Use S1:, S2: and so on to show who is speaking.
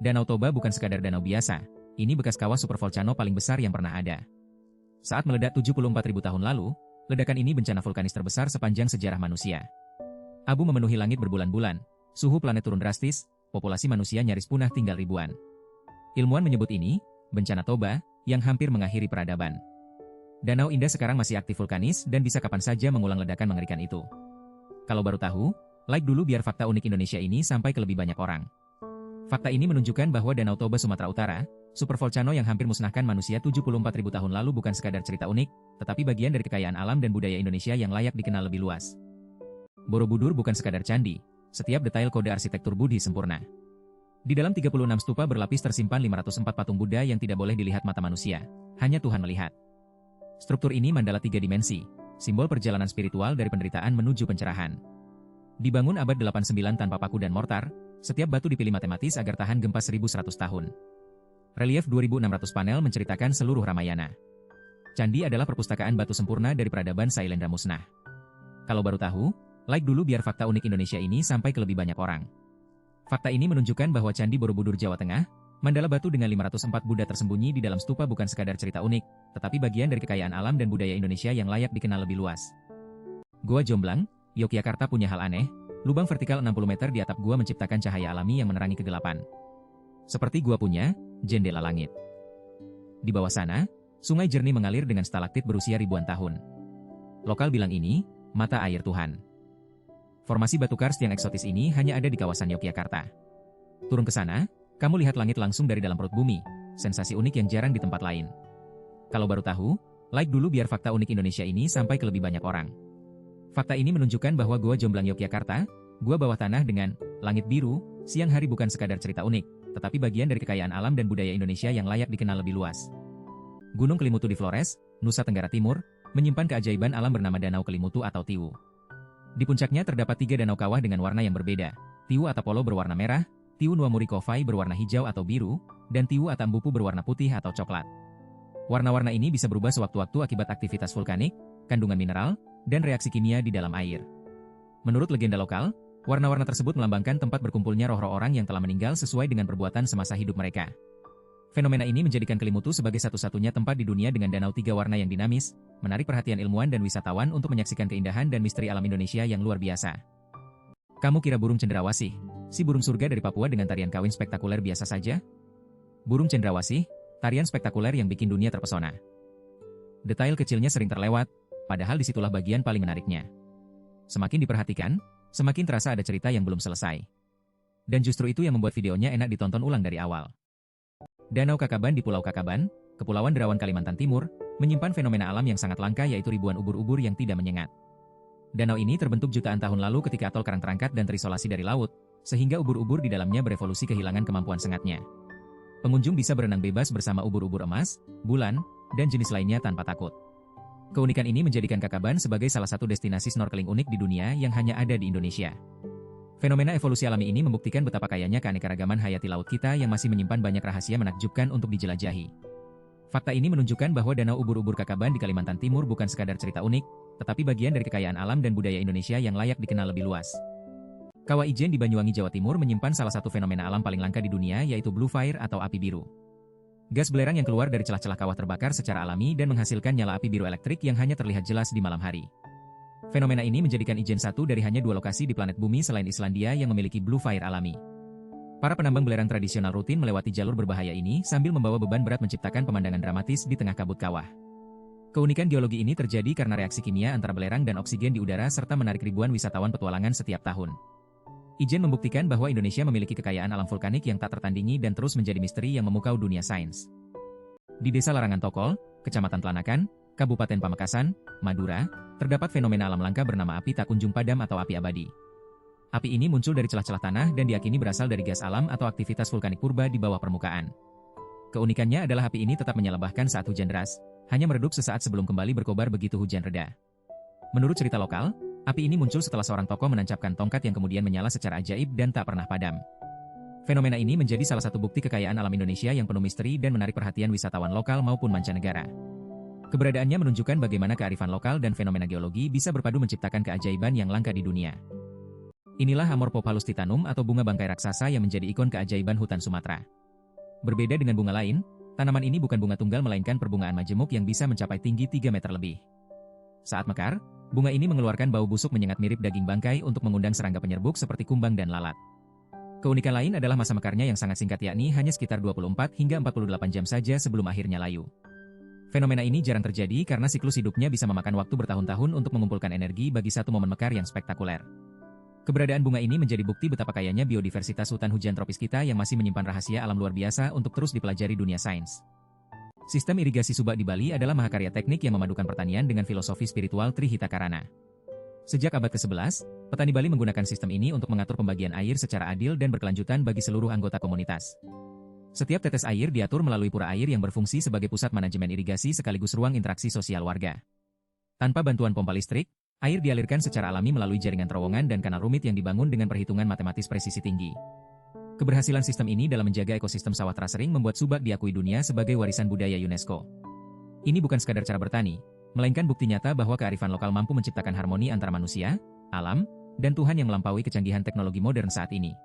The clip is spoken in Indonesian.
S1: Danau Toba bukan sekadar danau biasa, ini bekas kawah supervolcano paling besar yang pernah ada. Saat meledak 74.000 tahun lalu, ledakan ini bencana vulkanis terbesar sepanjang sejarah manusia. Abu memenuhi langit berbulan-bulan, suhu planet turun drastis, populasi manusia nyaris punah tinggal ribuan. Ilmuwan menyebut ini, bencana Toba, yang hampir mengakhiri peradaban. Danau Indah sekarang masih aktif vulkanis dan bisa kapan saja mengulang ledakan mengerikan itu. Kalau baru tahu, like dulu biar fakta unik Indonesia ini sampai ke lebih banyak orang. Fakta ini menunjukkan bahwa Danau Toba Sumatera Utara, supervolcano yang hampir musnahkan manusia 74.000 tahun lalu bukan sekadar cerita unik, tetapi bagian dari kekayaan alam dan budaya Indonesia yang layak dikenal lebih luas. Borobudur bukan sekadar candi, setiap detail kode arsitektur Budi sempurna. Di dalam 36 stupa berlapis tersimpan 504 patung Buddha yang tidak boleh dilihat mata manusia, hanya Tuhan melihat. Struktur ini mandala 3 dimensi, simbol perjalanan spiritual dari penderitaan menuju pencerahan. Dibangun abad 89 tanpa paku dan mortar, setiap batu dipilih matematis agar tahan gempa 1100 tahun. Relief 2600 panel menceritakan seluruh Ramayana. Candi adalah perpustakaan batu sempurna dari peradaban Sailendra musnah. Kalau baru tahu, like dulu biar fakta unik Indonesia ini sampai ke lebih banyak orang. Fakta ini menunjukkan bahwa Candi Borobudur Jawa Tengah, mandala batu dengan 504 Buddha tersembunyi di dalam stupa bukan sekadar cerita unik, tetapi bagian dari kekayaan alam dan budaya Indonesia yang layak dikenal lebih luas. Goa Jomblang, Yogyakarta punya hal aneh, lubang vertikal 60 meter di atap gua menciptakan cahaya alami yang menerangi kegelapan. Seperti gua punya jendela langit. Di bawah sana, sungai jernih mengalir dengan stalaktit berusia ribuan tahun. Lokal bilang ini, mata air Tuhan. Formasi batu karst yang eksotis ini hanya ada di kawasan Yogyakarta. Turun ke sana, kamu lihat langit langsung dari dalam perut bumi, sensasi unik yang jarang di tempat lain. Kalau baru tahu, like dulu biar fakta unik Indonesia ini sampai ke lebih banyak orang. Fakta ini menunjukkan bahwa Goa Jomblang Yogyakarta, gua bawah tanah dengan langit biru, siang hari bukan sekadar cerita unik, tetapi bagian dari kekayaan alam dan budaya Indonesia yang layak dikenal lebih luas. Gunung Kelimutu di Flores, Nusa Tenggara Timur, menyimpan keajaiban alam bernama Danau Kelimutu atau Tiwu. Di puncaknya terdapat 3 danau kawah dengan warna yang berbeda, Tiwu Atapolo berwarna merah, Tiwu Nuamuri Kofai berwarna hijau atau biru, dan Tiwu Atambupu berwarna putih atau coklat. Warna-warna ini bisa berubah sewaktu-waktu akibat aktivitas vulkanik, kandungan mineral, dan reaksi kimia di dalam air. Menurut legenda lokal, warna-warna tersebut melambangkan tempat berkumpulnya roh-roh orang yang telah meninggal sesuai dengan perbuatan semasa hidup mereka. Fenomena ini menjadikan Kelimutu sebagai satu-satunya tempat di dunia dengan danau 3 warna yang dinamis, menarik perhatian ilmuwan dan wisatawan untuk menyaksikan keindahan dan misteri alam Indonesia yang luar biasa. Kamu kira burung cendrawasih, si burung surga dari Papua dengan tarian kawin spektakuler biasa saja? Burung cendrawasih, tarian spektakuler yang bikin dunia terpesona. Detail kecilnya sering terlewat, padahal disitulah bagian paling menariknya. Semakin diperhatikan, semakin terasa ada cerita yang belum selesai. Dan justru itu yang membuat videonya enak ditonton ulang dari awal. Danau Kakaban di Pulau Kakaban, Kepulauan Derawan Kalimantan Timur, menyimpan fenomena alam yang sangat langka yaitu ribuan ubur-ubur yang tidak menyengat. Danau ini terbentuk jutaan tahun lalu ketika atol Karang terangkat dan terisolasi dari laut, sehingga ubur-ubur di dalamnya berevolusi kehilangan kemampuan sengatnya. Pengunjung bisa berenang bebas bersama ubur-ubur emas, bulan, dan jenis lainnya tanpa takut. Keunikan ini menjadikan Kakaban sebagai salah satu destinasi snorkeling unik di dunia yang hanya ada di Indonesia. Fenomena evolusi alami ini membuktikan betapa kayanya keanekaragaman hayati laut kita yang masih menyimpan banyak rahasia menakjubkan untuk dijelajahi. Fakta ini menunjukkan bahwa Danau Ubur-ubur Kakaban di Kalimantan Timur bukan sekadar cerita unik, tetapi bagian dari kekayaan alam dan budaya Indonesia yang layak dikenal lebih luas. Kawah Ijen di Banyuwangi, Jawa Timur menyimpan salah satu fenomena alam paling langka di dunia yaitu blue fire atau api biru. Gas belerang yang keluar dari celah-celah kawah terbakar secara alami dan menghasilkan nyala api biru elektrik yang hanya terlihat jelas di malam hari. Fenomena ini menjadikan Ijen satu dari hanya 2 lokasi di planet bumi selain Islandia yang memiliki blue fire alami. Para penambang belerang tradisional rutin melewati jalur berbahaya ini sambil membawa beban berat menciptakan pemandangan dramatis di tengah kabut kawah. Keunikan geologi ini terjadi karena reaksi kimia antara belerang dan oksigen di udara serta menarik ribuan wisatawan petualangan setiap tahun. Ijen membuktikan bahwa Indonesia memiliki kekayaan alam vulkanik yang tak tertandingi dan terus menjadi misteri yang memukau dunia sains. Di Desa Larangan Tokol, Kecamatan Tlanakan, Kabupaten Pamekasan, Madura, terdapat fenomena alam langka bernama api tak kunjung padam atau api abadi. Api ini muncul dari celah-celah tanah dan diyakini berasal dari gas alam atau aktivitas vulkanik purba di bawah permukaan. Keunikannya adalah api ini tetap menyala bahkan saat hujan deras, hanya meredup sesaat sebelum kembali berkobar begitu hujan reda. Menurut cerita lokal, api ini muncul setelah seorang tokoh menancapkan tongkat yang kemudian menyala secara ajaib dan tak pernah padam. Fenomena ini menjadi salah satu bukti kekayaan alam Indonesia yang penuh misteri dan menarik perhatian wisatawan lokal maupun mancanegara. Keberadaannya menunjukkan bagaimana kearifan lokal dan fenomena geologi bisa berpadu menciptakan keajaiban yang langka di dunia. Inilah Amorphophallus titanum atau bunga bangkai raksasa yang menjadi ikon keajaiban hutan Sumatera. Berbeda dengan bunga lain, tanaman ini bukan bunga tunggal melainkan perbungaan majemuk yang bisa mencapai tinggi 3 meter lebih. Saat mekar, bunga ini mengeluarkan bau busuk menyengat mirip daging bangkai untuk mengundang serangga penyerbuk seperti kumbang dan lalat. Keunikan lain adalah masa mekarnya yang sangat singkat, yakni hanya sekitar 24 hingga 48 jam saja sebelum akhirnya layu. Fenomena ini jarang terjadi karena siklus hidupnya bisa memakan waktu bertahun-tahun untuk mengumpulkan energi bagi satu momen mekar yang spektakuler. Keberadaan bunga ini menjadi bukti betapa kayanya biodiversitas hutan hujan tropis kita yang masih menyimpan rahasia alam luar biasa untuk terus dipelajari dunia sains. Sistem irigasi subak di Bali adalah mahakarya teknik yang memadukan pertanian dengan filosofi spiritual Trihita Karana. Sejak abad ke-11, petani Bali menggunakan sistem ini untuk mengatur pembagian air secara adil dan berkelanjutan bagi seluruh anggota komunitas. Setiap tetes air diatur melalui pura air yang berfungsi sebagai pusat manajemen irigasi sekaligus ruang interaksi sosial warga. Tanpa bantuan pompa listrik, air dialirkan secara alami melalui jaringan terowongan dan kanal rumit yang dibangun dengan perhitungan matematis presisi tinggi. Keberhasilan sistem ini dalam menjaga ekosistem sawah terasering membuat Subak diakui dunia sebagai warisan budaya UNESCO. Ini bukan sekadar cara bertani, melainkan bukti nyata bahwa kearifan lokal mampu menciptakan harmoni antara manusia, alam, dan Tuhan yang melampaui kecanggihan teknologi modern saat ini.